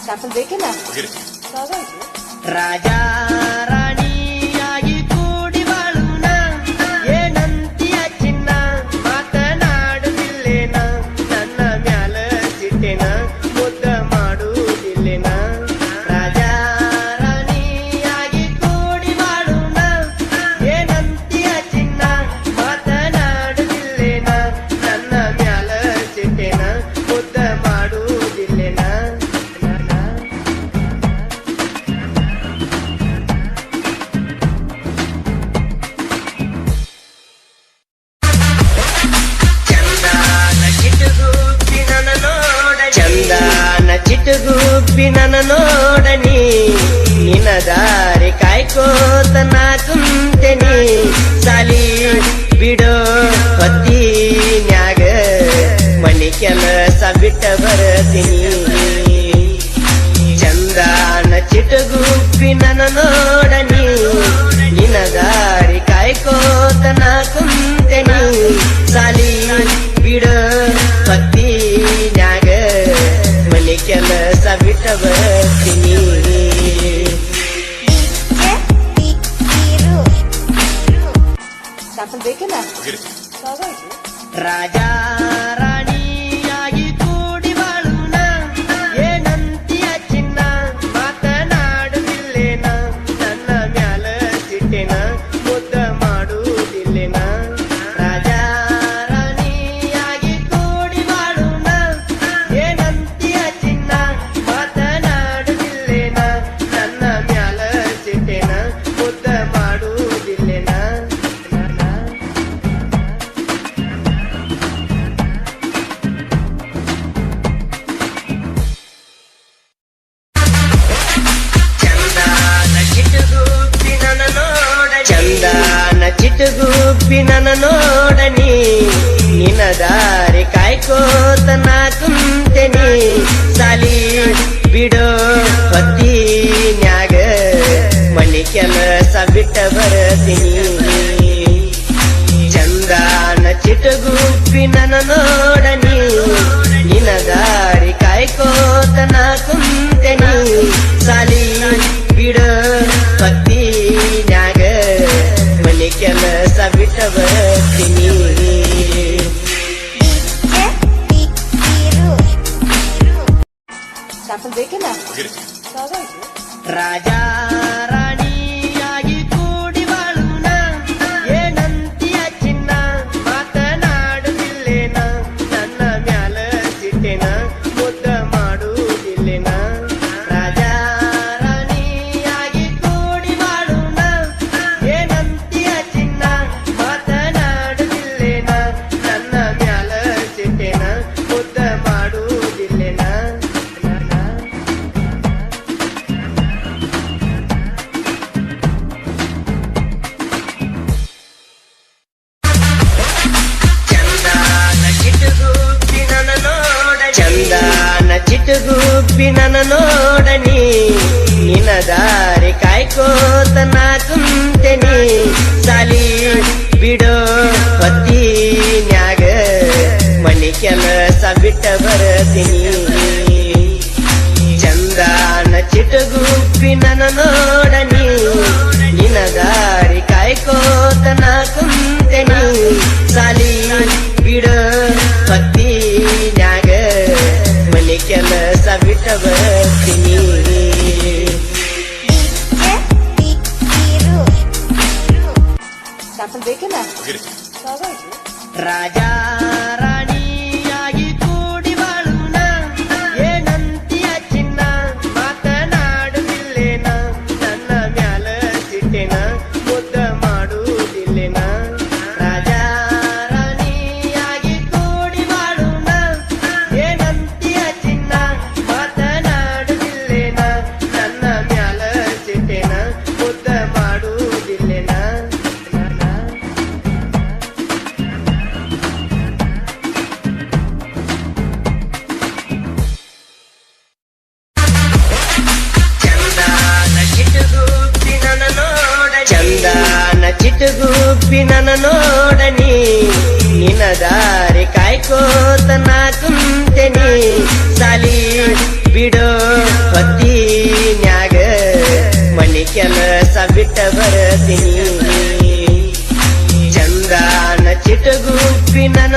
sample ಬೇಕಿಲ್ಲ ರಾಜ ರಾಣಿಯಾಗಿ ಕೂಡಿ ಬಾಳುನ ಏನಂತಿಯ ಚಿನ್ನ ಮಾತನಾಡುವುದಿಲ್ಲೇನ ನನ್ನ ಮ್ಯಾಲ ಸಿಟ್ಟೆನ ಮುದ್ದ ಮಾಡುವುದಿಲ್ಲೇನ ರಾಜ ರಾಣಿಯಾಗಿ ಕೂಡಿ ಬಾಳುನ ಏನಂತಿಯ ಚಿನ್ನ ಮಾತನಾಡುವುದಿಲ್ಲೇನ ನನ್ನ ಮ್ಯಾಲ ಸಿಟ್ಟೆನ ಮುದ್ದ ಮಾಡುವುದಿಲ್ಲೇನ ಚಂದಾನ ಚಿಟುಗುಪ್ಪಿ ನನ್ನ ನೋಡನಿ ನಿನ್ನ ದಾರಿ ಕಾಯ್ಕೋತ ನಾ ಕುಂತೆನಿ ಸಾಲಿ ಬಿಡೋ ಹೊತ್ತಿನ್ಯಾಗ ಮನಿ ಕೆಲಸ ಬಿಟ್ಟ ಬರತೀನಿ ಚಂದಾನ ಚಿಟುಗುಪ್ಪಿ ನನ್ನ ನೋಡನಿ ನಿನ್ನ ದಾರಿ ಕಾಯ್ಕೋತ ನಾ ಕುಂತೆನಿ ಸಾಲಿ ಬಿಡೋ ಹೊತ್ತಿನ್ಯಾಗ ಮನೆ ಕೆಲಸ ಬಿಟ್ಟ ಬರ್ತೀನಿ ಸ್ಯಾಂಪಲ್ ಬೇಕಿಲ್ಲ ರಾಜ ರಾಣಿಯಾಗಿ ಕೂಡಿ ಬಾಳುನ ಏನಂತಿಯ ಚಿನ್ನ ಮಾತನಾಡುವುದಿಲ್ಲೇನ ನನ್ನ ಮ್ಯಾಲ ಸಿಟ್ಟೆನ ಮುದ್ದ ಮಾಡುವುದಿಲ್ಲೇನ ರಾಜ ರಾಣಿಯಾಗಿ ಕೂಡಿ ಬಾಳುನ ಏನಂತಿಯ ಚಿನ್ನ ಮಾತನಾಡುವುದಿಲ್ಲೇನ ನನ್ನ ಮ್ಯಾಲ ಸಿಟ್ಟೆನ ಮುದ್ದ ಮಾಡುವುದಿಲ್ಲೇನ ಚಂದಾನ ಚಿಟುಗುಪ್ಪಿ ನನ್ನ ನೋಡನಿ ನಿನ್ನ ದಾರಿ ಕಾಯ್ಕೋತ ನಾ ಕುಂತೆನಿ ಸಾಲಿ ಬಿಡೋ ಹೊತ್ತಿನ್ಯಾಗ ಮನಿ ಕೆಲಸ ಬಿಟ್ಟ ಬರತೀನಿ ಚಂದಾನ ಚಿಟುಗುಪ್ಪಿ ನನ್ನ ನೋಡನಿ ನಿನ್ನ ದಾರಿ ಕಾಯ್ಕೋತ ನಾ ಕುಂತೆನಿ ಸಾಲಿ ಬಿಡೋ ಹೊತ್ತಿನ್ಯಾಗ ಮನಿ ಕೆಲಸ ಬಿಟ್ಟ ಬರ್ತೀನಿ ಸ್ಯಾಂಪಲ್ ಬೇಕಿಲ್ಲ ರಾಜ ರಾಣಿಯಾಗಿ ಕೂಡಿ ಬಾಳುನ ಏನಂತಿಯ ಚಿನ್ನ ಮಾತನಾಡುವುದಿಲ್ಲೇನ ನನ್ನ ಮ್ಯಾಲ ಸಿಟ್ಟೆನ ಮುದ್ದ ಮಾಡುವುದಿಲ್ಲೇನ ರಾಜ ರಾಣಿಯಾಗಿ ಕೂಡಿ ಬಾಳುನ ಏನಂತಿಯ ಚಿನ್ನ ಮಾತನಾಡುವುದಿಲ್ಲೇನ ನನ್ನ ಮ್ಯಾಲ ಸಿಟ್ಟೆನ ಮುದ್ದ ಮಾಡುವುದಿಲ್ಲೇನ ಚಂದಾನ ಚಿಟುಗುಪ್ಪಿ ನನ್ನ ನೋಡನಿ ನಿನ್ನ ದಾರಿ ಕಾಯ್ಕೋತ ನಾ ಕುಂತೆನಿ ಸಾಲಿ ಬಿಡೋ ಹೊತ್ತಿನ್ಯಾಗ ಮನಿ ಕೆಲಸ ಬಿಟ್ಟ ಬರತೀನಿ ಚಂದಾನ ಚಿಟುಗುಪ್ಪಿ ನನ್ನ ನೋಡನಿ ನಿನ್ನ ದಾರಿ ಕಾಯ್ಕೋತ ನಾ ಕುಂತೆನಿ ಸಾಲಿ ಬಿಡೋ ಹೊತ್ತಿನ್ಯಾಗ ಮನಿ ಕೆಲಸ ಬಿಟ್ಟ ಬರ್ತೀನಿ ಸ್ಯಾಂಪಲ್ ಬೇಕಿಲ್ಲ ರಾಜ ರಾಣಿಯಾಗಿ ಕೂಡಿ ಬಾಳುನ ಏನಂತಿಯ ಚಿನ್ನ ಮಾತನಾಡುವುದಿಲ್ಲೇನ ನನ್ನ ಮ್ಯಾಲ ಸಿಟ್ಟೆನ ಮುದ್ದ ಮಾಡುವುದಿಲ್ಲೇನ ರಾಜ ರಾಣಿಯಾಗಿ ಕೂಡಿ ಬಾಳುನ ಏನಂತಿಯ ಚಿನ್ನ ಮಾತನಾಡುವುದಿಲ್ಲೇನ ನನ್ನ ಮ್ಯಾಲ ಸಿಟ್ಟೆನ ಮುದ್ದ ಮಾಡುವುದಿಲ್ಲೇನ ಚಂದಾನ ಚಿಟುಗುಪ್ಪಿ ನನ್ನ ನೋಡನಿ ನಿನ್ನ ದಾರಿ ಕಾಯ್ಕೋತ ನಾ ಕುಂತೆನಿ ಸಾಲಿ ಬಿಡೋ ಕೆಲಸ ಬಿಟ್ಟ ಬರ್ತೀನಿ ಚಂದಾನ ಚಿಟಗುಪ್ಪಿ ನನ್ನ